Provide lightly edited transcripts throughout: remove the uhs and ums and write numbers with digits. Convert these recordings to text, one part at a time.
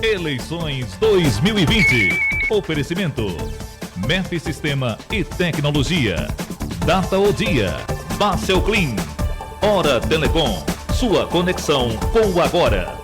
Eleições 2020. Oferecimento. MEF Sistema e Tecnologia. Data o dia. Bacel Clean. Hora Telecom. Sua conexão com o agora.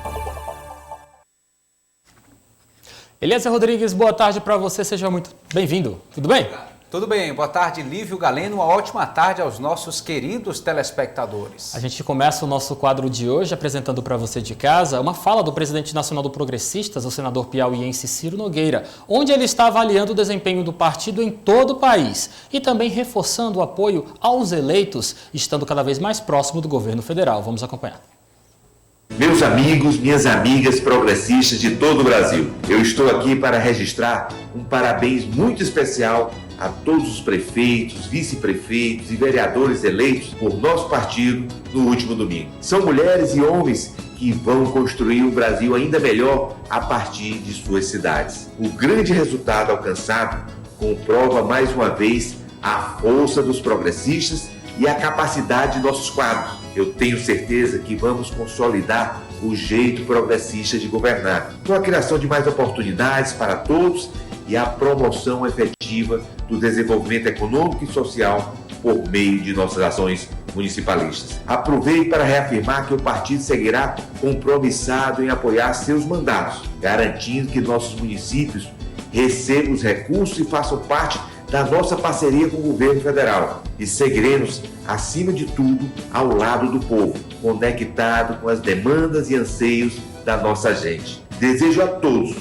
Eliezer Rodrigues, boa tarde para você. Seja muito bem-vindo. Tudo bem? Tudo bem, boa tarde, Lívio Galeno, uma ótima tarde aos nossos queridos telespectadores. A gente começa o nosso quadro de hoje apresentando para você de casa uma fala do presidente nacional do Progressistas, o senador piauiense Ciro Nogueira, onde ele está avaliando o desempenho do partido em todo o país e também reforçando o apoio aos eleitos, estando cada vez mais próximo do governo federal. Vamos acompanhar. Meus amigos, minhas amigas progressistas de todo o Brasil, eu estou aqui para registrar um parabéns muito especial a todos os prefeitos, vice-prefeitos e vereadores eleitos por nosso partido no último domingo. São mulheres e homens que vão construir um Brasil ainda melhor a partir de suas cidades. O grande resultado alcançado comprova mais uma vez a força dos progressistas e a capacidade de nossos quadros. Eu tenho certeza que vamos consolidar o jeito progressista de governar, com a criação de mais oportunidades para todos e a promoção efetiva do desenvolvimento econômico e social por meio de nossas ações municipalistas. Aproveito para reafirmar que o partido seguirá compromissado em apoiar seus mandatos, garantindo que nossos municípios recebam os recursos e façam parte da nossa parceria com o governo federal. E seguiremos, acima de tudo, ao lado do povo, conectado com as demandas e anseios da nossa gente. Desejo a todos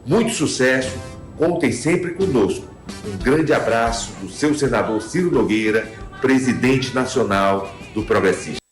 muito sucesso, contem sempre conosco. Um grande abraço do seu senador Ciro Nogueira, presidente nacional do Progressista.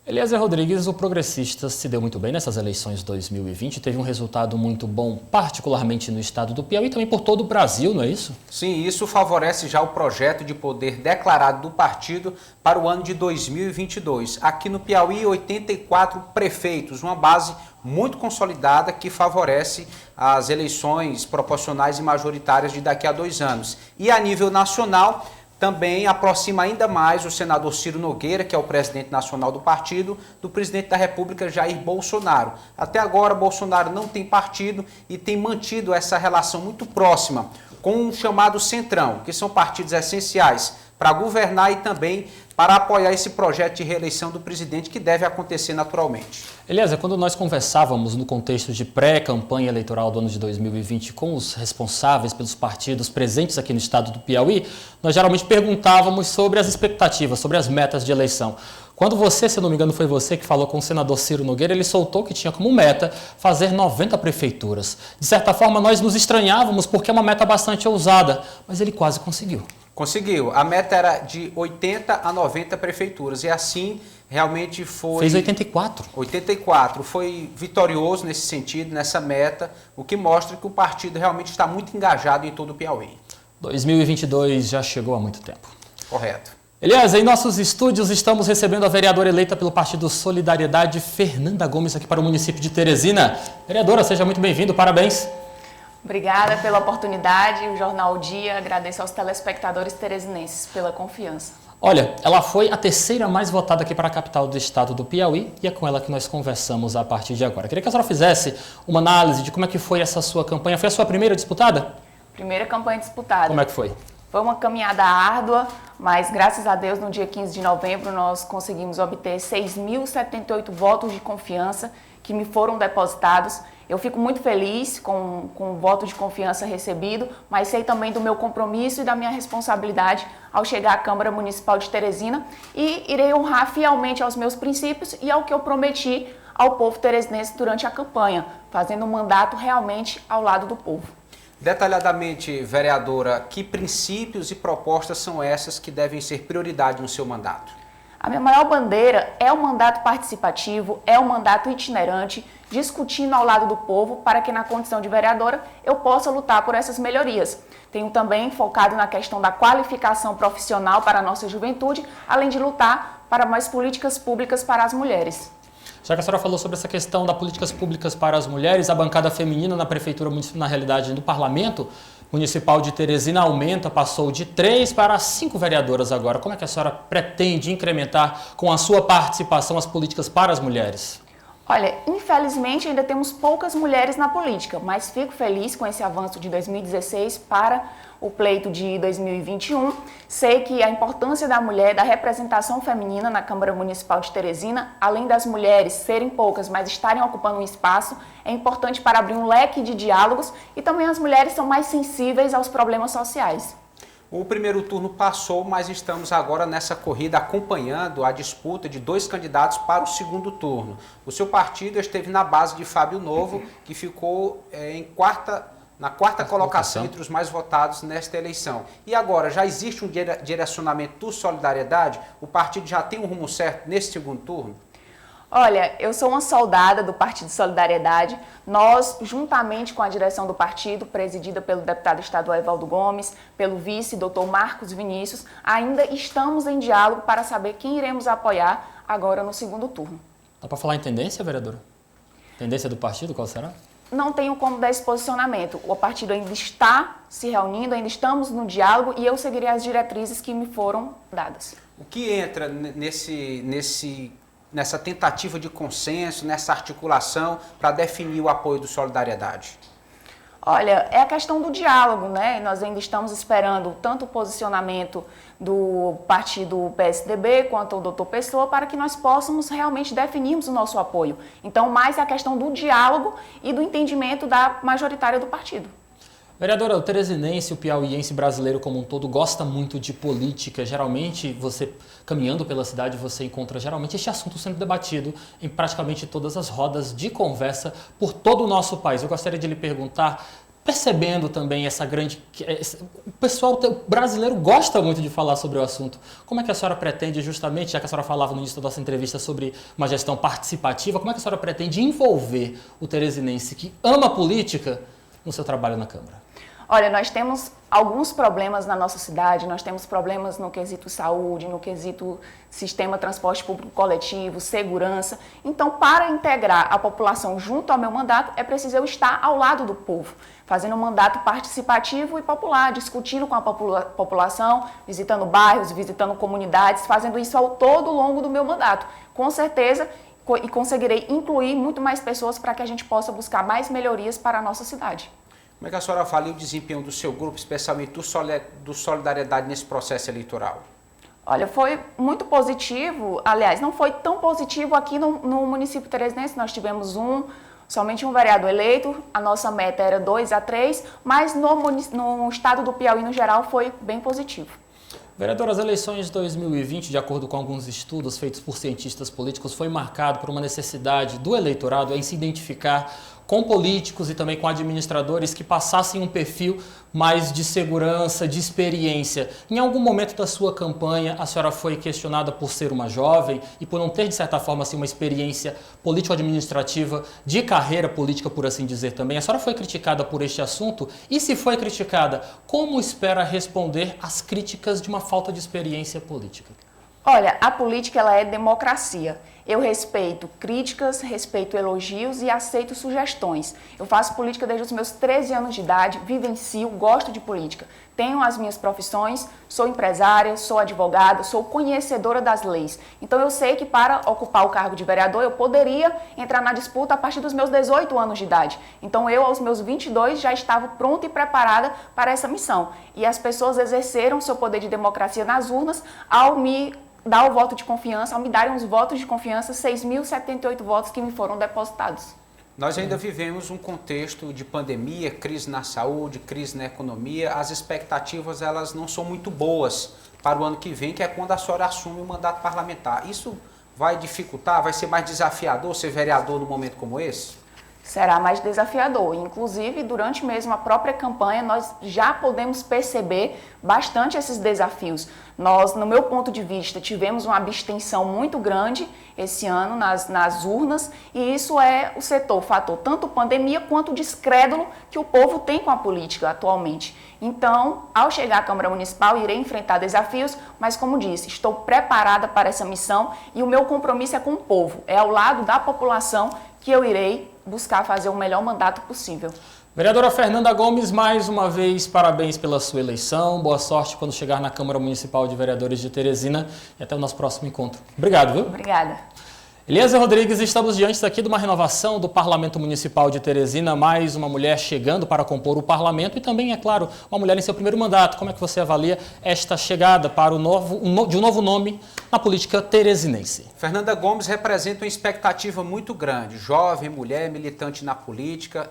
Eliezer Rodrigues, o Progressista se deu muito bem nessas eleições 2020, teve um resultado muito bom, particularmente no estado do Piauí e também por todo o Brasil, não é isso? Sim, isso favorece já o projeto de poder declarado do partido para o ano de 2022. Aqui no Piauí, 84 prefeitos, uma base muito consolidada que favorece as eleições proporcionais e majoritárias de daqui a 2 anos. E a nível nacional, também aproxima ainda mais o senador Ciro Nogueira, que é o presidente nacional do partido, do presidente da República, Jair Bolsonaro. Até agora, Bolsonaro não tem partido e tem mantido essa relação muito próxima com o chamado Centrão, que são partidos essenciais para governar e também para apoiar esse projeto de reeleição do presidente, que deve acontecer naturalmente. Eliezer, quando nós conversávamos no contexto de pré-campanha eleitoral do ano de 2020 com os responsáveis pelos partidos presentes aqui no estado do Piauí, nós geralmente perguntávamos sobre as expectativas, sobre as metas de eleição. Quando você, se eu não me engano, foi você que falou com o senador Ciro Nogueira, ele soltou que tinha como meta fazer 90 prefeituras. De certa forma, nós nos estranhávamos porque é uma meta bastante ousada, mas ele quase conseguiu. Conseguiu. A meta era de 80 a 90 prefeituras e assim realmente foi... Fez 84. 84. Foi vitorioso nesse sentido, nessa meta, o que mostra que o partido realmente está muito engajado em todo o Piauí. 2022 já chegou há muito tempo. Correto. Eliezer, em nossos estúdios estamos recebendo a vereadora eleita pelo Partido Solidariedade, Fernanda Gomes, aqui para o município de Teresina. Vereadora, seja muito bem-vindo, parabéns. Obrigada pela oportunidade, o Jornal Dia, agradeço aos telespectadores teresinenses pela confiança. Olha, ela foi a terceira mais votada aqui para a capital do estado do Piauí e é com ela que nós conversamos a partir de agora. Queria que a senhora fizesse uma análise de como é que foi essa sua campanha. Foi a sua primeira disputada? Primeira campanha disputada. Como é que foi? Foi uma caminhada árdua, mas graças a Deus no dia 15 de novembro nós conseguimos obter 6.078 votos de confiança que me foram depositados. Eu fico muito feliz com o voto de confiança recebido, mas sei também do meu compromisso e da minha responsabilidade ao chegar à Câmara Municipal de Teresina e irei honrar fielmente aos meus princípios e ao que eu prometi ao povo teresinense durante a campanha, fazendo um mandato realmente ao lado do povo. Detalhadamente, vereadora, que princípios e propostas são essas que devem ser prioridade no seu mandato? A minha maior bandeira é o mandato participativo, é o mandato itinerante, discutindo ao lado do povo para que na condição de vereadora eu possa lutar por essas melhorias. Tenho também focado na questão da qualificação profissional para a nossa juventude, além de lutar para mais políticas públicas para as mulheres. Já que a senhora falou sobre essa questão das políticas públicas para as mulheres, a bancada feminina na prefeitura municipal, na realidade, no parlamento municipal de Teresina aumenta, passou de 3 para 5 vereadoras agora. Como é que a senhora pretende incrementar com a sua participação as políticas para as mulheres? Olha, infelizmente ainda temos poucas mulheres na política, mas fico feliz com esse avanço de 2016 para o pleito de 2021. Sei que a importância da mulher, da representação feminina na Câmara Municipal de Teresina, além das mulheres serem poucas, mas estarem ocupando um espaço, é importante para abrir um leque de diálogos e também as mulheres são mais sensíveis aos problemas sociais. O primeiro turno passou, mas estamos agora nessa corrida acompanhando a disputa de 2 candidatos para o segundo turno. O seu partido esteve na base de Fábio Novo, que ficou na quarta colocação entre os mais votados nesta eleição. E agora, já existe um direcionamento do Solidariedade? O partido já tem um rumo certo nesse segundo turno? Olha, eu sou uma soldada do Partido Solidariedade. Nós, juntamente com a direção do partido, presidida pelo deputado estadual Evaldo Gomes, pelo vice, doutor Marcos Vinícius, ainda estamos em diálogo para saber quem iremos apoiar agora no segundo turno. Dá para falar em tendência, vereadora? Tendência do partido, qual será? Não tenho como dar esse posicionamento. O partido ainda está se reunindo, ainda estamos no diálogo e eu seguirei as diretrizes que me foram dadas. O que entra nessa tentativa de consenso, nessa articulação para definir o apoio do Solidariedade? Olha, é a questão do diálogo, né? Nós ainda estamos esperando tanto o posicionamento do partido PSDB quanto o doutor Pessoa para que nós possamos realmente definirmos o nosso apoio. Então, mais é a questão do diálogo e do entendimento da majoritária do partido. Vereadora, o teresinense, o piauiense brasileiro como um todo gosta muito de política. Geralmente, você caminhando pela cidade, você encontra geralmente este assunto sendo debatido em praticamente todas as rodas de conversa por todo o nosso país. Eu gostaria de lhe perguntar, percebendo também essa grande... O pessoal brasileiro gosta muito de falar sobre o assunto. Como é que a senhora pretende justamente, já que a senhora falava no início da nossa entrevista sobre uma gestão participativa, como é que a senhora pretende envolver o teresinense que ama política no seu trabalho na Câmara? Olha, nós temos alguns problemas na nossa cidade, nós temos problemas no quesito saúde, no quesito sistema transporte público coletivo, segurança. Então, para integrar a população junto ao meu mandato, é preciso eu estar ao lado do povo, fazendo um mandato participativo e popular, discutindo com a população, visitando bairros, visitando comunidades, fazendo isso ao todo longo do meu mandato. Com certeza, e conseguirei incluir muito mais pessoas para que a gente possa buscar mais melhorias para a nossa cidade. Como é que a senhora avalia o desempenho do seu grupo, especialmente do Solidariedade, nesse processo eleitoral? Olha, foi muito positivo, aliás, não foi tão positivo aqui no município teresinense, nós tivemos somente um vereador eleito, a nossa meta era 2 a 3, mas no estado do Piauí, no geral, foi bem positivo. Vereadora, as eleições de 2020, de acordo com alguns estudos feitos por cientistas políticos, foi marcado por uma necessidade do eleitorado em se identificar com políticos e também com administradores que passassem um perfil mais de segurança, de experiência. Em algum momento da sua campanha, a senhora foi questionada por ser uma jovem e por não ter, de certa forma, assim, uma experiência político-administrativa de carreira política, por assim dizer também. A senhora foi criticada por este assunto? E se foi criticada, como espera responder às críticas de uma falta de experiência política? Olha, a política ela é democracia. Eu respeito críticas, respeito elogios e aceito sugestões. Eu faço política desde os meus 13 anos de idade, vivencio, gosto de política. Tenho as minhas profissões, sou empresária, sou advogada, sou conhecedora das leis. Então eu sei que para ocupar o cargo de vereador eu poderia entrar na disputa a partir dos meus 18 anos de idade. Então eu aos meus 22 já estava pronta e preparada para essa missão. E as pessoas exerceram seu poder de democracia nas urnas ao me dar o voto de confiança, ao me darem os votos de confiança, 6.078 votos que me foram depositados. Nós ainda vivemos um contexto de pandemia, crise na saúde, crise na economia. As expectativas elas não são muito boas para o ano que vem, que é quando a senhora assume o mandato parlamentar. Isso vai dificultar, vai ser mais desafiador ser vereador num momento como esse? Será mais desafiador. Inclusive, durante mesmo a própria campanha, nós já podemos perceber bastante esses desafios. Nós, no meu ponto de vista, tivemos uma abstenção muito grande esse ano nas urnas e isso é o fator tanto pandemia quanto o descrédulo que o povo tem com a política atualmente. Então, ao chegar à Câmara Municipal, irei enfrentar desafios, mas como disse, estou preparada para essa missão e o meu compromisso é com o povo, é ao lado da população que eu irei buscar fazer o melhor mandato possível. Vereadora Fernanda Gomes, mais uma vez, parabéns pela sua eleição. Boa sorte quando chegar na Câmara Municipal de Vereadores de Teresina. E até o nosso próximo encontro. Obrigado, viu? Obrigada. Eliezer Rodrigues, estamos diante aqui de uma renovação do Parlamento Municipal de Teresina, mais uma mulher chegando para compor o parlamento e também, é claro, uma mulher em seu primeiro mandato. Como é que você avalia esta chegada para de um novo nome na política teresinense? Fernanda Gomes representa uma expectativa muito grande. Jovem, mulher, militante na política,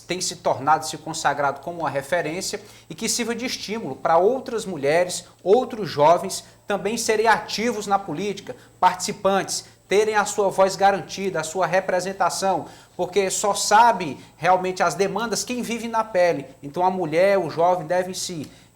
tem se tornado, se consagrado como uma referência e que sirva de estímulo para outras mulheres, outros jovens também serem ativos na política, participantes, terem a sua voz garantida, a sua representação, porque só sabe realmente as demandas quem vive na pele. Então a mulher, o jovem devem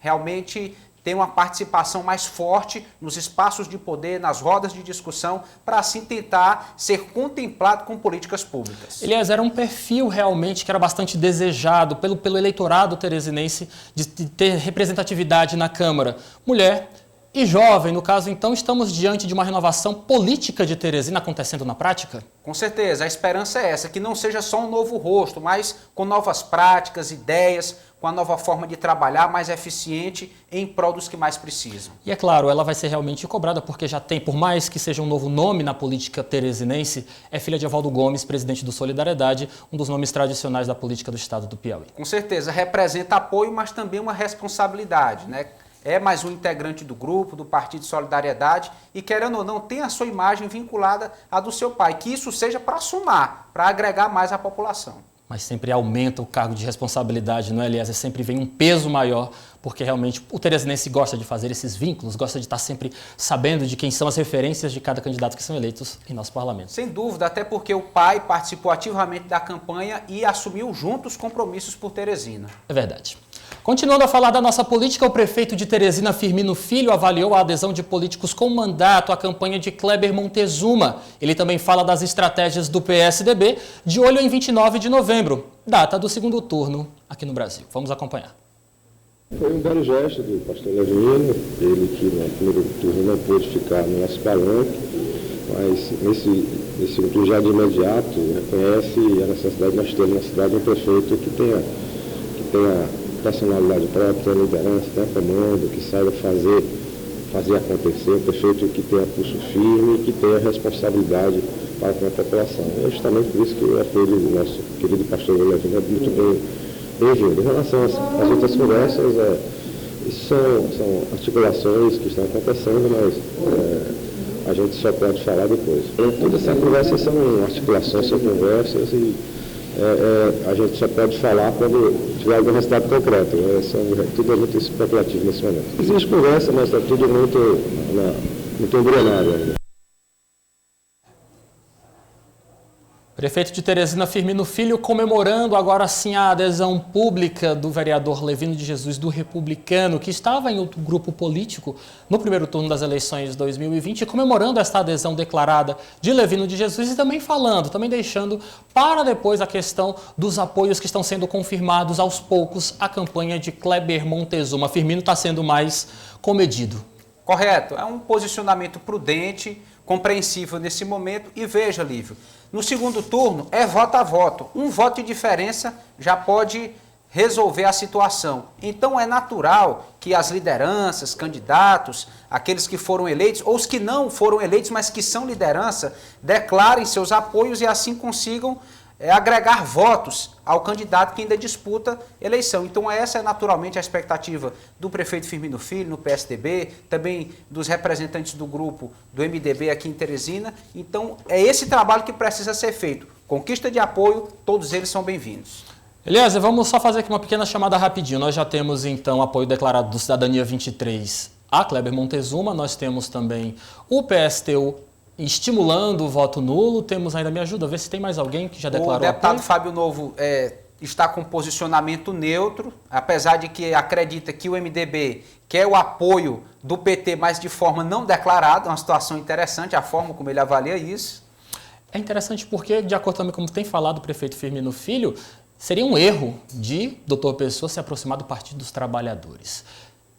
realmente ter uma participação mais forte nos espaços de poder, nas rodas de discussão, para assim tentar ser contemplado com políticas públicas. Eliezer, era um perfil realmente que era bastante desejado pelo eleitorado teresinense de ter representatividade na Câmara. Mulher e jovem, no caso, então, estamos diante de uma renovação política de Teresina acontecendo na prática? Com certeza, a esperança é essa, que não seja só um novo rosto, mas com novas práticas, ideias, com a nova forma de trabalhar mais eficiente em prol dos que mais precisam. E é claro, ela vai ser realmente cobrada porque já tem, por mais que seja um novo nome na política teresinense, é filha de Evaldo Gomes, presidente do Solidariedade, um dos nomes tradicionais da política do estado do Piauí. Com certeza, representa apoio, mas também uma responsabilidade, né? É mais um integrante do grupo, do Partido Solidariedade e, querendo ou não, tem a sua imagem vinculada à do seu pai. Que isso seja para somar, para agregar mais à população. Mas sempre aumenta o cargo de responsabilidade, não é, Eliezer? Sempre vem um peso maior, porque realmente o teresinense gosta de fazer esses vínculos, gosta de estar sempre sabendo de quem são as referências de cada candidato que são eleitos em nosso parlamento. Sem dúvida, até porque o pai participou ativamente da campanha e assumiu juntos os compromissos por Teresina. É verdade. Continuando a falar da nossa política, o prefeito de Teresina, Firmino Filho, avaliou a adesão de políticos com mandato à campanha de Kleber Montezuma. Ele também fala das estratégias do PSDB, de olho em 29 de novembro, data do segundo turno aqui no Brasil. Vamos acompanhar. Foi um belo gesto do pastor Levinino, ele que no primeiro turno não pôde ficar no nosso palanque, mas nesse turno já de imediato reconhece a necessidade de nós termos na cidade um prefeito que tenha personalidade própria, liderança, tenha comando, que saiba fazer acontecer, um prefeito que tenha pulso firme e que tenha responsabilidade para com a população. É justamente por isso que o apoio do nosso querido pastor Levino é muito bem-vindo. Em relação às outras conversas, isso são articulações que estão acontecendo, mas a gente só pode falar depois. Toda essa conversa são articulações, são conversas e a gente só pode falar quando tiver algum resultado concreto. Tudo é muito especulativo nesse momento. Existe conversa, mas está tudo muito embrionário ainda. Prefeito de Teresina, Firmino Filho, comemorando agora sim a adesão pública do vereador Levino de Jesus, do Republicano, que estava em outro grupo político no primeiro turno das eleições de 2020, comemorando esta adesão declarada de Levino de Jesus e também deixando para depois a questão dos apoios que estão sendo confirmados aos poucos à campanha de Kleber Montezuma. Firmino está sendo mais comedido. Correto, é um posicionamento prudente, compreensível nesse momento e veja, Lívio, no segundo turno é voto a voto. Um voto de diferença já pode resolver a situação. Então é natural que as lideranças, candidatos, aqueles que foram eleitos ou os que não foram eleitos, mas que são liderança, declarem seus apoios e assim consigam agregar votos ao candidato que ainda disputa eleição. Então essa é naturalmente a expectativa do prefeito Firmino Filho no PSDB, também dos representantes do grupo do MDB aqui em Teresina. Então é esse trabalho que precisa ser feito. Conquista de apoio, todos eles são bem-vindos. Eliezer, vamos só fazer aqui uma pequena chamada rapidinho. Nós já temos então apoio declarado do Cidadania 23 a Kleber Montezuma, nós temos também o PSTU estimulando o voto nulo. Temos ainda, me ajuda a ver se tem mais alguém que já declarou apoio. O deputado Fábio Novo está com posicionamento neutro, apesar de que acredita que o MDB quer o apoio do PT, mas de forma não declarada, uma situação interessante, a forma como ele avalia isso. É interessante porque, de acordo também com tem falado o prefeito Firmino Filho, seria um erro de Dr. Pessoa se aproximar do Partido dos Trabalhadores.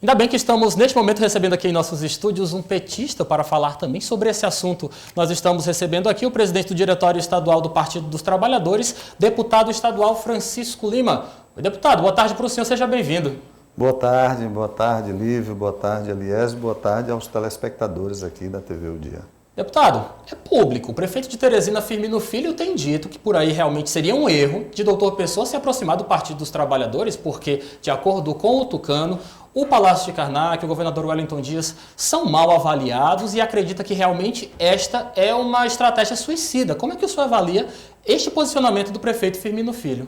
Ainda bem que estamos, neste momento, recebendo aqui em nossos estúdios um petista para falar também sobre esse assunto. Nós estamos recebendo aqui o presidente do Diretório Estadual do Partido dos Trabalhadores, deputado estadual Francisco Lima. Oi, deputado, boa tarde para o senhor, seja bem-vindo. Boa tarde, Lívio, boa tarde, Eliezer, boa tarde aos telespectadores aqui da TV O Dia. Deputado, é público. O prefeito de Teresina, Firmino Filho, tem dito que por aí realmente seria um erro de Doutor Pessoa se aproximar do Partido dos Trabalhadores, porque, de acordo com o Tucano, o Palácio de Karnak e o governador Wellington Dias são mal avaliados e acredita que realmente esta é uma estratégia suicida. Como é que o senhor avalia este posicionamento do prefeito Firmino Filho?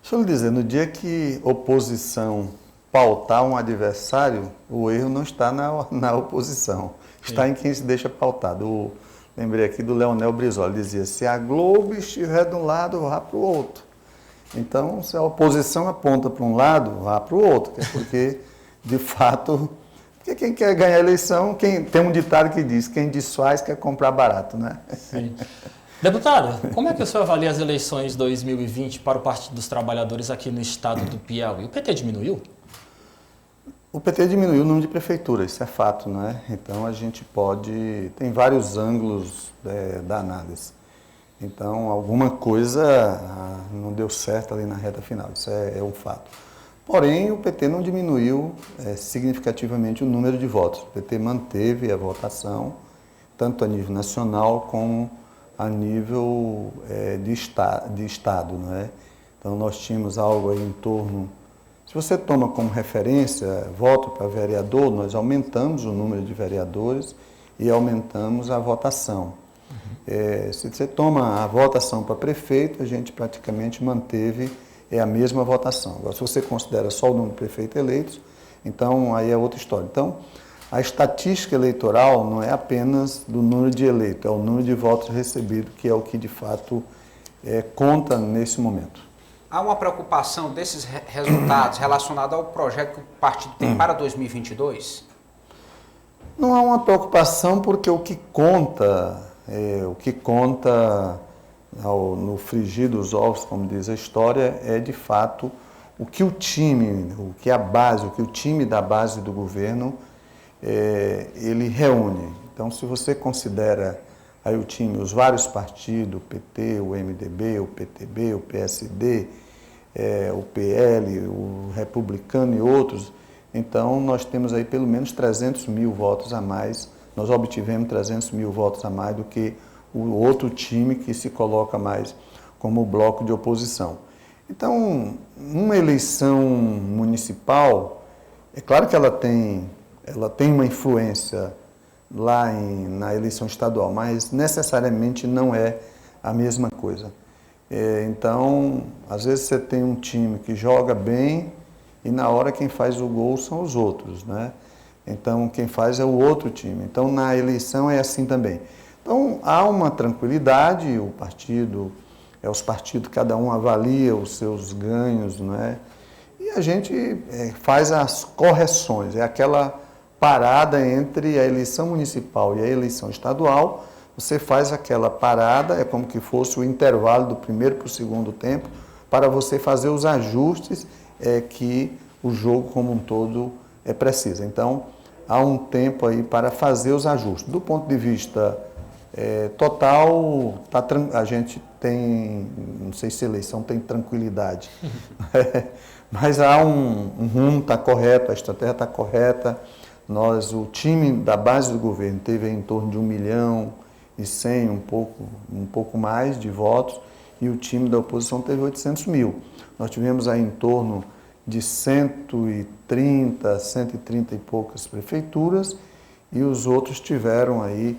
Deixa eu lhe dizer, no dia que oposição pautar um adversário, o erro não está na oposição, está em quem se deixa pautado. Lembrei aqui do Leonel Brizola, dizia, se a Globo estiver de um lado, vá para o outro. Então, se a oposição aponta para um lado, vá para o outro, que é porque, de fato, porque quem quer ganhar a eleição, tem um ditado que diz, quem desfaz quer comprar barato, né? Sim. Deputada, como é que o senhor avalia as eleições 2020 para o Partido dos Trabalhadores aqui no estado do Piauí? O PT diminuiu? O PT diminuiu o número de prefeituras, isso é fato, né? Então a gente tem vários ângulos da análise. Então alguma coisa não deu certo ali na reta final, isso é um fato. Porém, o PT não diminuiu significativamente o número de votos. O PT manteve a votação, tanto a nível nacional como a nível de estado, não é? Então nós tínhamos algo aí em torno, se você toma como referência voto para vereador, nós aumentamos o número de vereadores e aumentamos a votação. Se você toma a votação para prefeito, a gente praticamente manteve a mesma votação. Agora, se você considera só o número de prefeitos eleitos, então aí é outra história. Então, a estatística eleitoral não é apenas do número de eleitos, é o número de votos recebidos, que é o que de fato conta nesse momento. Há uma preocupação desses resultados relacionados ao projeto que o partido tem para 2022? Não há uma preocupação porque o que conta no frigir dos ovos, como diz a história, é de fato o que o time da base do governo ele reúne. Então, se você considera aí o time, os vários partidos, o PT, o MDB, o PTB, o PSD, o PL, o Republicano e outros, então nós temos aí pelo menos 300 mil votos a mais, nós obtivemos 300 mil votos a mais do que o outro time que se coloca mais como bloco de oposição. Então, uma eleição municipal, é claro que ela tem uma influência lá na eleição estadual, mas necessariamente não é a mesma coisa. Então, às vezes você tem um time que joga bem e na hora quem faz o gol são os outros, né? Então, quem faz é o outro time. Então, na eleição é assim também. Então, há uma tranquilidade, os partidos, cada um avalia os seus ganhos, não é? E a gente faz as correções, é aquela parada entre a eleição municipal e a eleição estadual, você faz aquela parada, é como que fosse o intervalo do primeiro para o segundo tempo, para você fazer os ajustes que o jogo como um todo precisa. Então, há um tempo aí para fazer os ajustes. Do ponto de vista total, a gente tem, não sei se a eleição tem tranquilidade, mas há um rumo, está correto, a estratégia está correta. O time da base do governo teve em torno de 1.100.000, um pouco mais de votos, e o time da oposição teve 800 mil. Nós tivemos aí em torno de 130 e poucas prefeituras, e os outros tiveram aí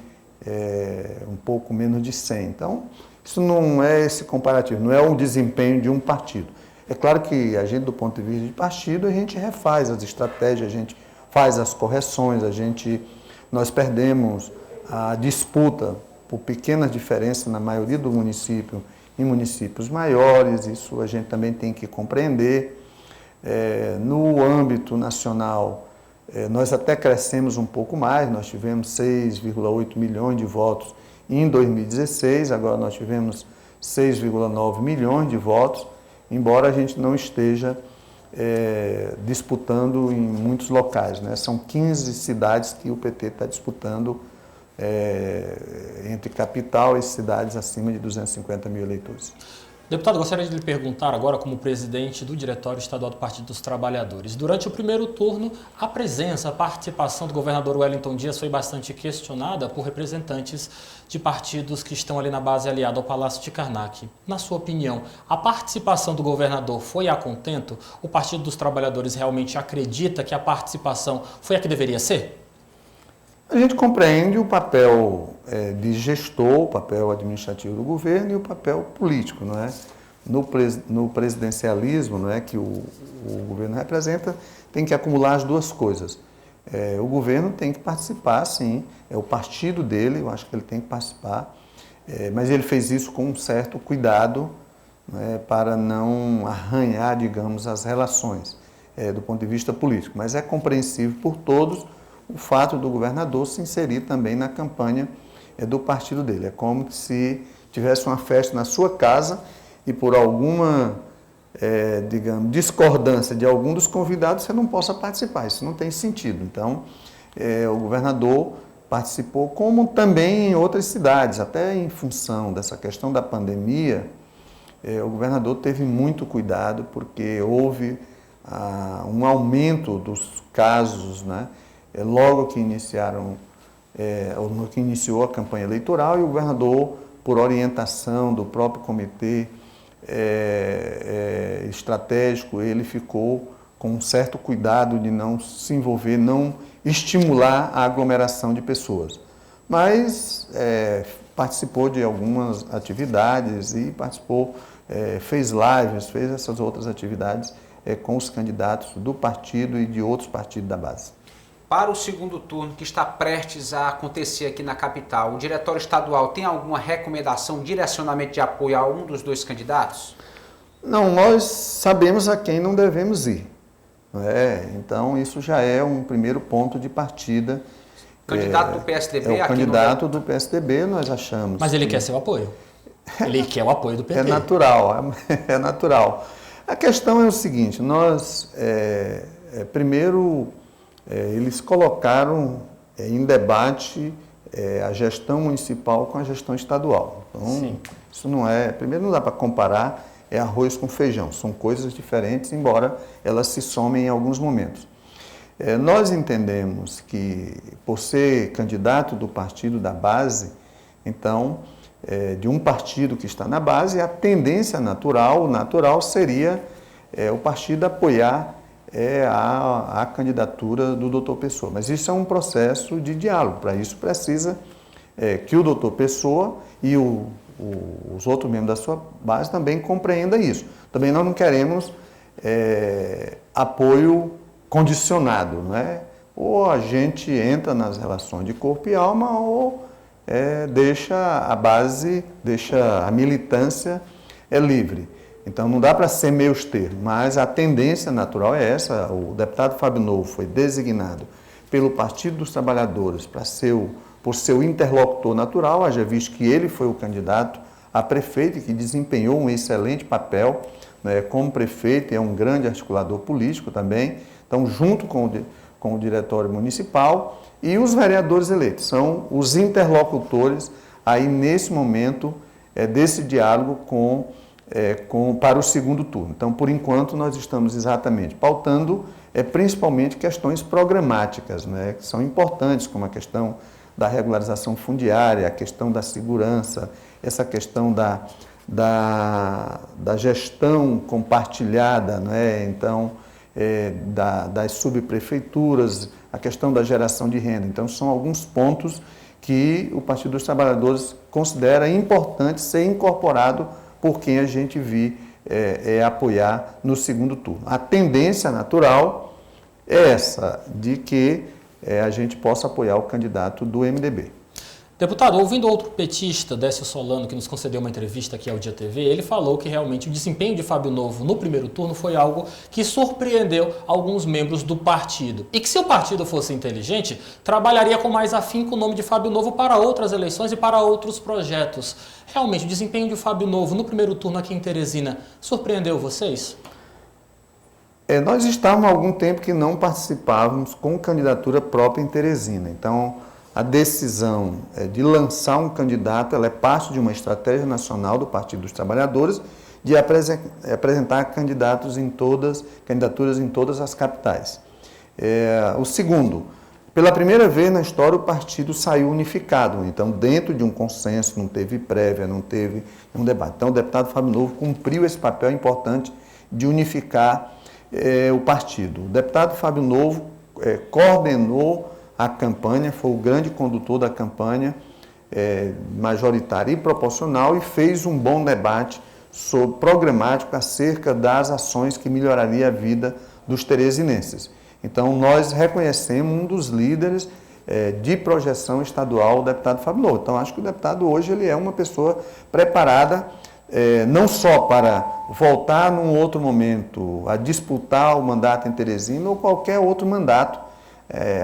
um pouco menos de 100. Então, isso não é esse comparativo, não é o desempenho de um partido. É claro que a gente, do ponto de vista de partido, a gente refaz as estratégias, a gente faz as correções, nós perdemos a disputa por pequenas diferenças na maioria do município, em municípios maiores, isso a gente também tem que compreender. No âmbito nacional, nós até crescemos um pouco mais, nós tivemos 6,8 milhões de votos em 2016, agora nós tivemos 6,9 milhões de votos, embora a gente não esteja disputando em muitos locais, né? São 15 cidades que o PT está disputando entre capital e cidades acima de 250 mil eleitores. Deputado, gostaria de lhe perguntar agora, como presidente do Diretório Estadual do Partido dos Trabalhadores. Durante o primeiro turno, a presença, a participação do governador Wellington Dias foi bastante questionada por representantes de partidos que estão ali na base aliada ao Palácio de Karnak. Na sua opinião, a participação do governador foi a contento? O Partido dos Trabalhadores realmente acredita que a participação foi a que deveria ser? A gente compreende o papel de gestor, o papel administrativo do governo e o papel político, não é? No presidencialismo, não é, que o governo representa, tem que acumular as duas coisas. O governo tem que participar, sim, é o partido dele, eu acho que ele tem que participar, mas ele fez isso com um certo cuidado, né, para não arranhar, digamos, as relações do ponto de vista político. Mas é compreensível por todos o fato do governador se inserir também na campanha do partido dele. É como se tivesse uma festa na sua casa e por alguma, digamos, discordância de algum dos convidados, você não possa participar. Isso não tem sentido. Então, o governador participou, como também em outras cidades, até em função dessa questão da pandemia, o governador teve muito cuidado, porque houve um aumento dos casos, né? Logo que que iniciou a campanha eleitoral, e o governador, por orientação do próprio comitê estratégico, ele ficou com um certo cuidado de não se envolver, não estimular a aglomeração de pessoas. Mas participou de algumas atividades e fez lives, fez essas outras atividades com os candidatos do partido e de outros partidos da base. Para o segundo turno, que está prestes a acontecer aqui na capital, o Diretório Estadual tem alguma recomendação, direcionamento de apoio a um dos dois candidatos? Não, nós sabemos a quem não devemos ir. Então, isso já é um primeiro ponto de partida. Candidato do PSDB? É o candidato do PSDB, nós achamos. Mas ele quer seu apoio. Ele quer o apoio do PT. É natural, é natural. A questão é o seguinte, nós, primeiro, eles colocaram em debate a gestão municipal com a gestão estadual. Então, sim, isso não primeiro não dá para comparar arroz com feijão, são coisas diferentes, embora elas se somem em alguns momentos. Nós entendemos que, por ser candidato do partido da base, então, de um partido que está na base, a tendência natural seria o partido apoiar a candidatura do doutor Pessoa. Mas isso é um processo de diálogo. Para isso precisa que o doutor Pessoa e os outros membros da sua base também compreendam isso. Também nós não queremos apoio condicionado, não é? Ou a gente entra nas relações de corpo e alma, ou deixa a base, deixa a militância livre. Então, não dá para ser meios termos, mas a tendência natural é essa. O deputado Fábio Novo foi designado pelo Partido dos Trabalhadores por seu interlocutor natural, haja visto que ele foi o candidato a prefeito e que desempenhou um excelente papel, né, como prefeito, e é um grande articulador político também. Então, junto com o Diretório Municipal e os vereadores eleitos, são os interlocutores aí nesse momento desse diálogo para o segundo turno. Então, por enquanto, nós estamos exatamente pautando principalmente questões programáticas, né, que são importantes, como a questão da regularização fundiária, a questão da segurança, essa questão da gestão compartilhada, né, então, das subprefeituras, a questão da geração de renda. Então, são alguns pontos que o Partido dos Trabalhadores considera importante ser incorporado por quem a gente vir apoiar no segundo turno. A tendência natural é essa, de que a gente possa apoiar o candidato do MDB. Deputado, ouvindo outro petista, Décio Solano, que nos concedeu uma entrevista aqui ao Dia TV, ele falou que realmente o desempenho de Fábio Novo no primeiro turno foi algo que surpreendeu alguns membros do partido. E que se o partido fosse inteligente, trabalharia com mais afinco o nome de Fábio Novo para outras eleições e para outros projetos. Realmente, o desempenho de Fábio Novo no primeiro turno aqui em Teresina surpreendeu vocês? Nós estávamos há algum tempo que não participávamos com candidatura própria em Teresina. Então, a decisão de lançar um candidato, ela é parte de uma estratégia nacional do Partido dos Trabalhadores, de apresentar candidaturas em todas as capitais. O segundo, pela primeira vez na história o partido saiu unificado, então dentro de um consenso, não teve prévia, não teve um debate. Então o deputado Fábio Novo cumpriu esse papel importante de unificar o partido. O deputado Fábio Novo coordenou a campanha, foi o grande condutor da campanha, majoritária e proporcional, e fez um bom debate programático acerca das ações que melhoraria a vida dos teresinenses. Então, nós reconhecemos um dos líderes de projeção estadual, o deputado Fábio Novo. Então, acho que o deputado hoje ele é uma pessoa preparada não só para voltar num outro momento a disputar o mandato em Teresina ou qualquer outro mandato.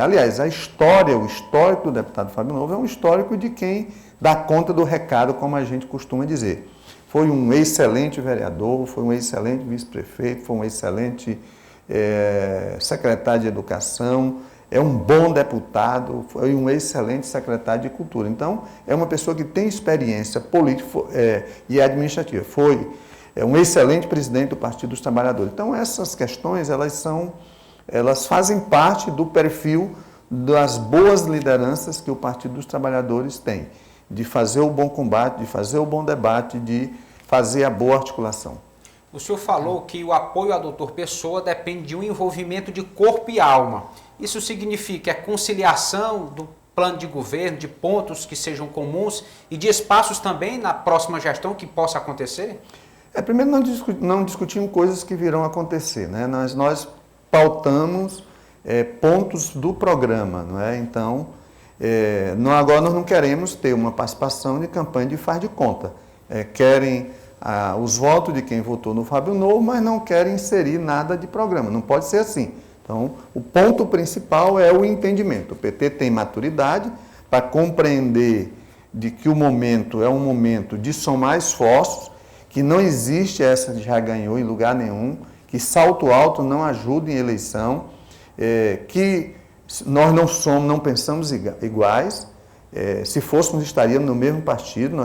Aliás, o histórico do deputado Fábio Novo é um histórico de quem dá conta do recado, como a gente costuma dizer. Foi um excelente vereador, foi um excelente vice-prefeito, foi um excelente secretário de Educação, é um bom deputado, foi um excelente secretário de Cultura. Então, é uma pessoa que tem experiência política e administrativa. Foi um excelente presidente do Partido dos Trabalhadores. Então, essas questões, elas fazem parte do perfil das boas lideranças que o Partido dos Trabalhadores tem, de fazer o bom combate, de fazer o bom debate, de fazer a boa articulação. O senhor falou que o apoio ao doutor Pessoa depende de um envolvimento de corpo e alma. Isso significa a conciliação do plano de governo, de pontos que sejam comuns e de espaços também na próxima gestão que possa acontecer? Primeiro, não discutimos coisas que virão acontecer, né? Nós pautamos pontos do programa, não é? Então, agora nós não queremos ter uma participação de campanha de faz de conta. Querem os votos de quem votou no Fábio Novo, mas não querem inserir nada de programa. Não pode ser assim. Então, o ponto principal é o entendimento. O PT tem maturidade para compreender de que o momento é um momento de somar esforços, que não existe essa de já ganhou em lugar nenhum, que salto alto não ajuda em eleição, que nós não pensamos iguais, se fôssemos estaríamos no mesmo partido,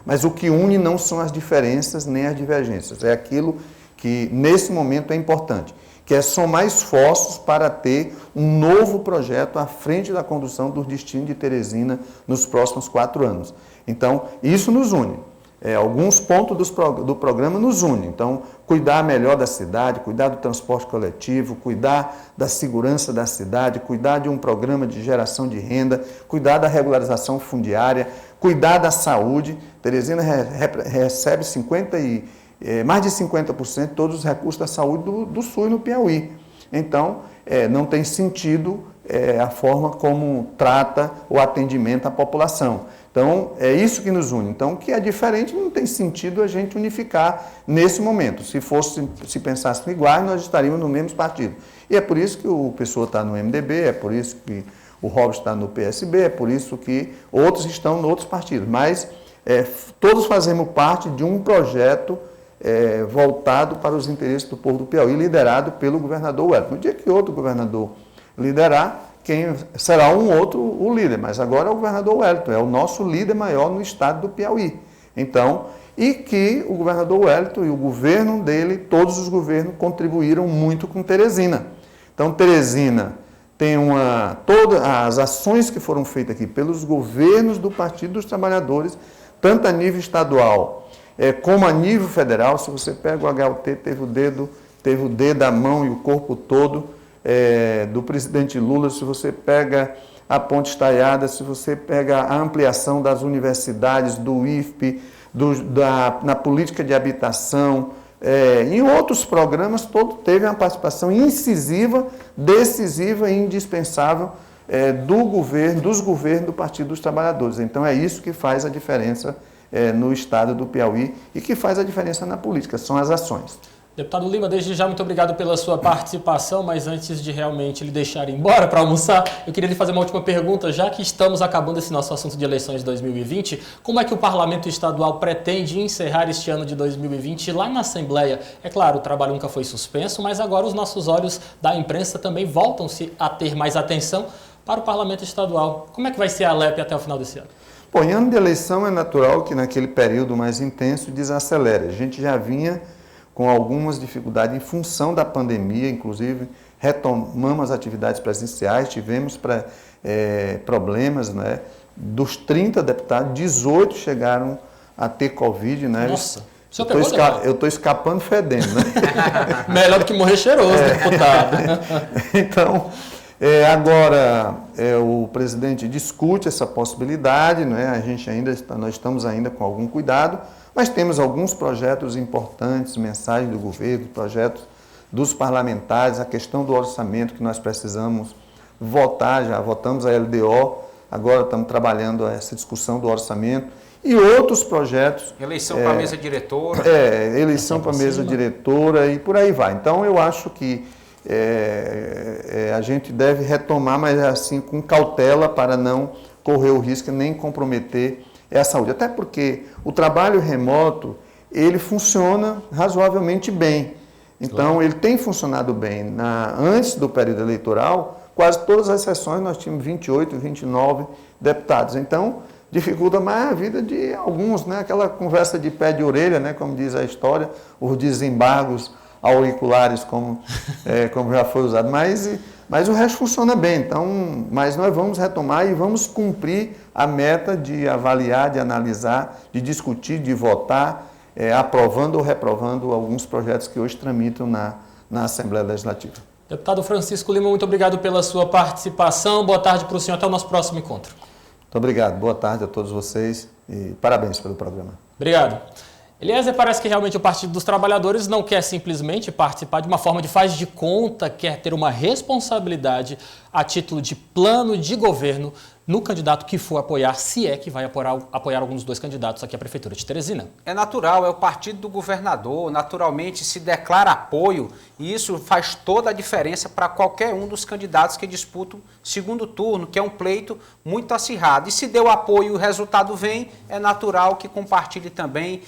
mas o que une não são as diferenças nem as divergências, é aquilo que nesse momento é importante, que é somar esforços para ter um novo projeto à frente da condução dos destinos de Teresina nos próximos 4 anos. Então, isso nos une. Alguns pontos do programa nos unem. Então, cuidar melhor da cidade, cuidar do transporte coletivo, cuidar da segurança da cidade, cuidar de um programa de geração de renda, cuidar da regularização fundiária, cuidar da saúde. Teresina recebe mais de 50% de todos os recursos da saúde do SUS no Piauí. Então, não tem sentido a forma como trata o atendimento à população. Então, é isso que nos une. Então, o que é diferente não tem sentido a gente unificar nesse momento. Se pensássemos iguais, nós estaríamos no mesmo partido. E é por isso que o Pessoa está no MDB, é por isso que o Robson está no PSB, é por isso que outros estão em outros partidos. Mas todos fazemos parte de um projeto voltado para os interesses do povo do Piauí, liderado pelo governador Wellington. No dia que outro governador liderar, quem será o líder, mas agora é o governador Wellington, é o nosso líder maior no estado do Piauí. Então, e que o governador Wellington e o governo dele, todos os governos contribuíram muito com Teresina. Então, Teresina tem todas as ações que foram feitas aqui pelos governos do Partido dos Trabalhadores, tanto a nível estadual como a nível federal. Se você pega o HUT, teve o dedo, a mão e o corpo todo do presidente Lula. Se você pega a Ponte Estaiada, se você pega a ampliação das universidades, do IFP, na política de habitação, em outros programas, teve uma participação incisiva, decisiva e indispensável dos governos do Partido dos Trabalhadores. Então, é isso que faz a diferença no estado do Piauí e que faz a diferença na política, são as ações. Deputado Lima, desde já muito obrigado pela sua participação, mas antes de realmente lhe deixar ir embora para almoçar, eu queria lhe fazer uma última pergunta, já que estamos acabando esse nosso assunto de eleições de 2020, como é que o Parlamento Estadual pretende encerrar este ano de 2020 lá na Assembleia? É claro, o trabalho nunca foi suspenso, mas agora os nossos olhos da imprensa também voltam-se a ter mais atenção para o Parlamento Estadual. Como é que vai ser a LEP até o final desse ano? Bom, em ano de eleição é natural que naquele período mais intenso desacelere. A gente já vinha com algumas dificuldades em função da pandemia, inclusive retomamos as atividades presenciais, tivemos problemas, né? Dos 30 deputados, 18 chegaram a ter Covid, né? Nossa, o senhor pegou, eu estou escapando fedendo, né? Melhor do que morrer cheiroso, deputado. Então, agora o presidente discute essa possibilidade, né? Nós estamos ainda com algum cuidado, mas temos alguns projetos importantes, mensagens do governo, projetos dos parlamentares, a questão do orçamento que nós precisamos votar, já votamos a LDO, agora estamos trabalhando essa discussão do orçamento e outros projetos. Eleição para a mesa diretora. Eleição para a mesa diretora e por aí vai. Então, eu acho que a gente deve retomar, mas assim, com cautela para não correr o risco nem comprometer a saúde. Até porque o trabalho remoto, ele funciona razoavelmente bem. Então, ele tem funcionado bem. Antes do período eleitoral, quase todas as sessões nós tínhamos 28, 29 deputados. Então, dificulta mais a vida de alguns, né? Aquela conversa de pé de orelha, né? Como diz a história, os desembargos auriculares, como já foi usado. Mas o resto funciona bem. Então, mas nós vamos retomar e vamos cumprir a meta de avaliar, de analisar, de discutir, de votar, aprovando ou reprovando alguns projetos que hoje tramitam na Assembleia Legislativa. Deputado Francisco Lima, muito obrigado pela sua participação. Boa tarde para o senhor. Até o nosso próximo encontro. Muito obrigado. Boa tarde a todos vocês e parabéns pelo programa. Obrigado. Eliezer, parece que realmente o Partido dos Trabalhadores não quer simplesmente participar de uma forma de faz de conta, quer ter uma responsabilidade a título de plano de governo no candidato que for apoiar, se é que vai apoiar alguns dos dois candidatos aqui à Prefeitura de Teresina. É natural, é o partido do governador, naturalmente se declara apoio e isso faz toda a diferença para qualquer um dos candidatos que disputam segundo turno, que é um pleito muito acirrado. E se deu apoio e o resultado vem, é natural que compartilhe também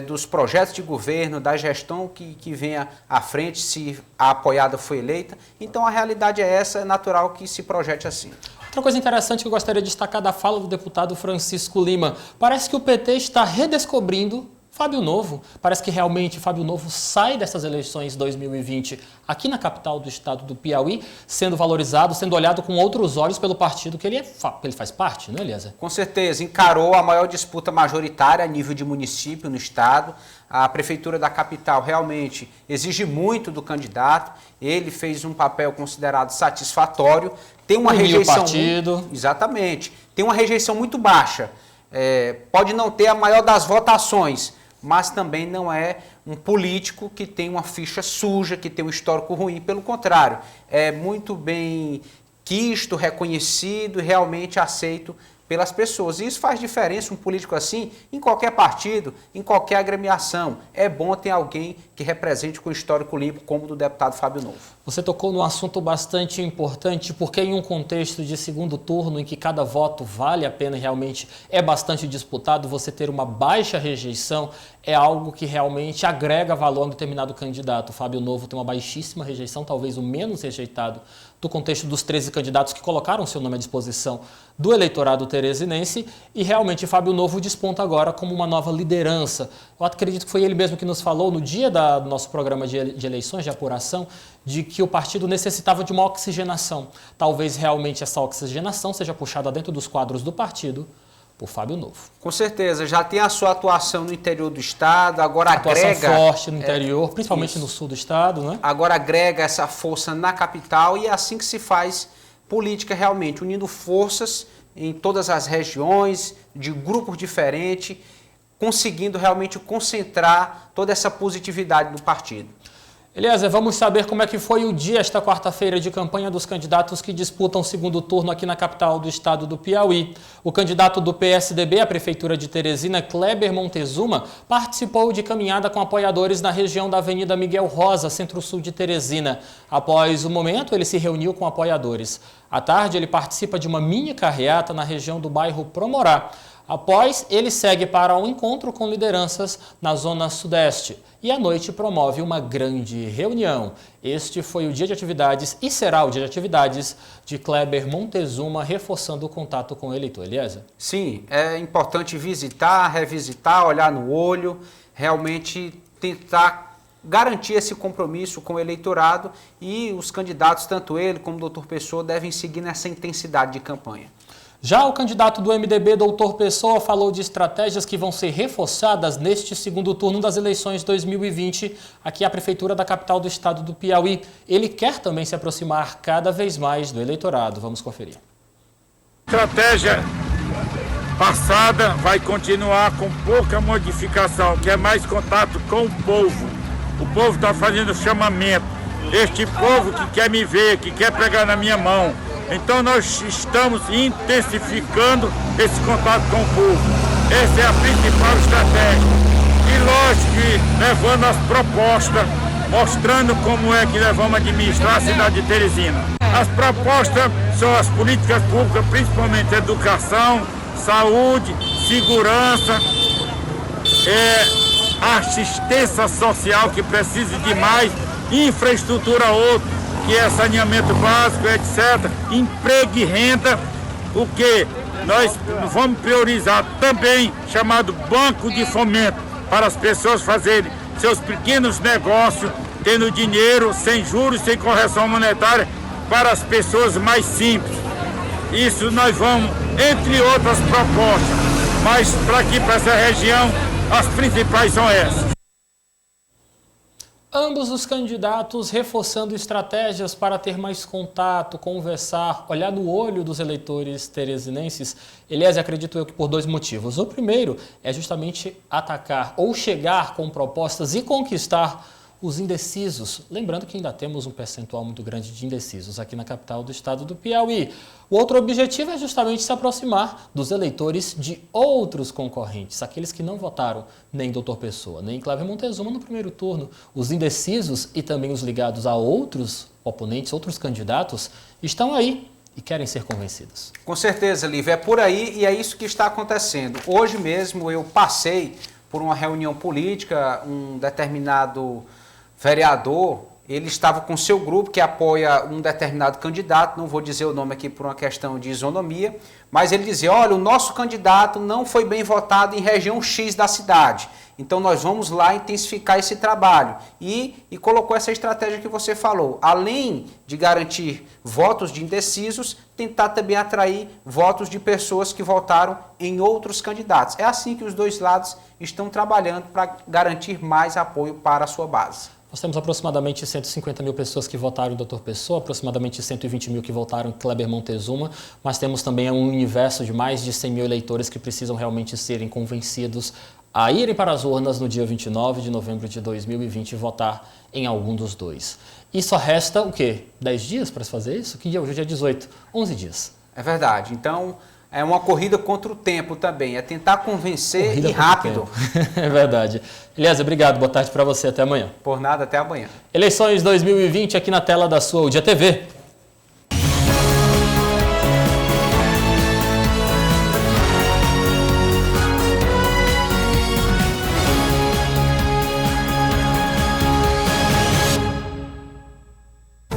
dos projetos de governo, da gestão que venha à frente, se a apoiada foi eleita. Então a realidade é essa, é natural que se projete assim. Outra coisa interessante que eu gostaria de destacar da fala do deputado Francisco Lima, parece que o PT está redescobrindo Fábio Novo. Parece que realmente Fábio Novo sai dessas eleições 2020 aqui na capital do estado do Piauí, sendo valorizado, sendo olhado com outros olhos pelo partido que ele faz parte, não é, Eliezer? Com certeza, encarou a maior disputa majoritária a nível de município no estado. A prefeitura da capital realmente exige muito do candidato, ele fez um papel considerado satisfatório, tem uma rejeição... partido. Exatamente, tem uma rejeição muito baixa, pode não ter a maior das votações, mas também não é um político que tem uma ficha suja, que tem um histórico ruim, pelo contrário, é muito bem quisto, reconhecido e realmente aceito pelas pessoas. E isso faz diferença, um político assim, em qualquer partido, em qualquer agremiação. É bom ter alguém que represente com histórico limpo, como o do deputado Fábio Novo. Você tocou num assunto bastante importante, porque em um contexto de segundo turno, em que cada voto vale a pena e realmente é bastante disputado, você ter uma baixa rejeição é algo que realmente agrega valor a um determinado candidato. O Fábio Novo tem uma baixíssima rejeição, talvez o menos rejeitado do contexto dos 13 candidatos que colocaram seu nome à disposição do eleitorado teresinense, e realmente Fábio Novo desponta agora como uma nova liderança. Eu acredito que foi ele mesmo que nos falou no dia do nosso programa de eleições, de apuração, de que o partido necessitava de uma oxigenação. Talvez realmente essa oxigenação seja puxada dentro dos quadros do partido por Fábio Novo. Com certeza, já tem a sua atuação no interior do estado, agora atuação agrega... forte no interior, principalmente no sul do estado, né? Agora agrega essa força na capital e é assim que se faz política realmente, unindo forças em todas as regiões, de grupos diferentes, conseguindo realmente concentrar toda essa positividade do partido. Eliezer, vamos saber como é que foi o dia esta quarta-feira de campanha dos candidatos que disputam o segundo turno aqui na capital do estado do Piauí. O candidato do PSDB à Prefeitura de Teresina, Kleber Montezuma, participou de caminhada com apoiadores na região da Avenida Miguel Rosa, centro-sul de Teresina. Após o momento, ele se reuniu com apoiadores. À tarde, ele participa de uma mini carreata na região do bairro Promorá. Após, ele segue para um encontro com lideranças na Zona Sudeste e à noite promove uma grande reunião. Este foi o dia de atividades e será o dia de atividades de Kleber Montezuma, reforçando o contato com o eleitor. Eliezer? Sim, é importante visitar, revisitar, olhar no olho, realmente tentar garantir esse compromisso com o eleitorado, e os candidatos, tanto ele como o Dr. Pessoa, devem seguir nessa intensidade de campanha. Já o candidato do MDB, Dr. Pessoa, falou de estratégias que vão ser reforçadas neste segundo turno das eleições 2020, aqui à Prefeitura da capital do estado do Piauí. Ele quer também se aproximar cada vez mais do eleitorado. Vamos conferir. A estratégia passada vai continuar com pouca modificação, que é mais contato com o povo. O povo está fazendo chamamento. Este povo que quer me ver, que quer pegar na minha mão. Então nós estamos intensificando esse contato com o povo. Essa é a principal estratégia. E lógico que levando as propostas, mostrando como é que nós vamos administrar a cidade de Teresina. As propostas são as políticas públicas, principalmente educação, saúde, segurança, assistência social que precisa de mais, infraestrutura outra, que é saneamento básico, etc. Emprego e renda, o que nós vamos priorizar também, chamado Banco de Fomento, para as pessoas fazerem seus pequenos negócios, tendo dinheiro, sem juros, sem correção monetária, para as pessoas mais simples. Isso nós vamos, entre outras propostas, mas para aqui, para essa região, as principais são essas. Ambos os candidatos reforçando estratégias para ter mais contato, conversar, olhar no olho dos eleitores teresinenses. Eliezer, acredito eu que por dois motivos. O primeiro é justamente atacar ou chegar com propostas e conquistar os indecisos. Lembrando que ainda temos um percentual muito grande de indecisos aqui na capital do estado do Piauí. O outro objetivo é justamente se aproximar dos eleitores de outros concorrentes, aqueles que não votaram nem em Dr. Pessoa, nem em Kleber Montezuma no primeiro turno. Os indecisos e também os ligados a outros oponentes, outros candidatos, estão aí e querem ser convencidos. Com certeza, Lívia, é por aí e é isso que está acontecendo. Hoje mesmo eu passei por uma reunião política, um determinado vereador, ele estava com seu grupo que apoia um determinado candidato, não vou dizer o nome aqui por uma questão de isonomia, mas ele dizia, olha, o nosso candidato não foi bem votado em região X da cidade, então nós vamos lá intensificar esse trabalho. E colocou essa estratégia que você falou, além de garantir votos de indecisos, tentar também atrair votos de pessoas que votaram em outros candidatos. É assim que os dois lados estão trabalhando para garantir mais apoio para a sua base. Nós temos aproximadamente 150 mil pessoas que votaram em Dr. Pessoa, aproximadamente 120 mil que votaram em Kleber Montezuma, mas temos também um universo de mais de 100 mil eleitores que precisam realmente serem convencidos a irem para as urnas no dia 29 de novembro de 2020 e votar em algum dos dois. E só resta o quê? 10 dias para se fazer isso? Que dia é hoje? Dia 18, 11 dias. É verdade. Então, é uma corrida contra o tempo também. É tentar convencer e rápido. É verdade. Eliezer, obrigado. Boa tarde para você. Até amanhã. Por nada, até amanhã. Eleições 2020 aqui na tela da sua UDIA TV.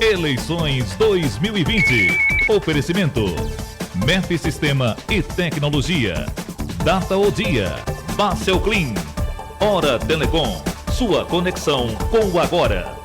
Eleições 2020. Oferecimento. MEF Sistema e Tecnologia. Data o Dia. Basel Clean. Hora Telecom. Sua conexão com o agora.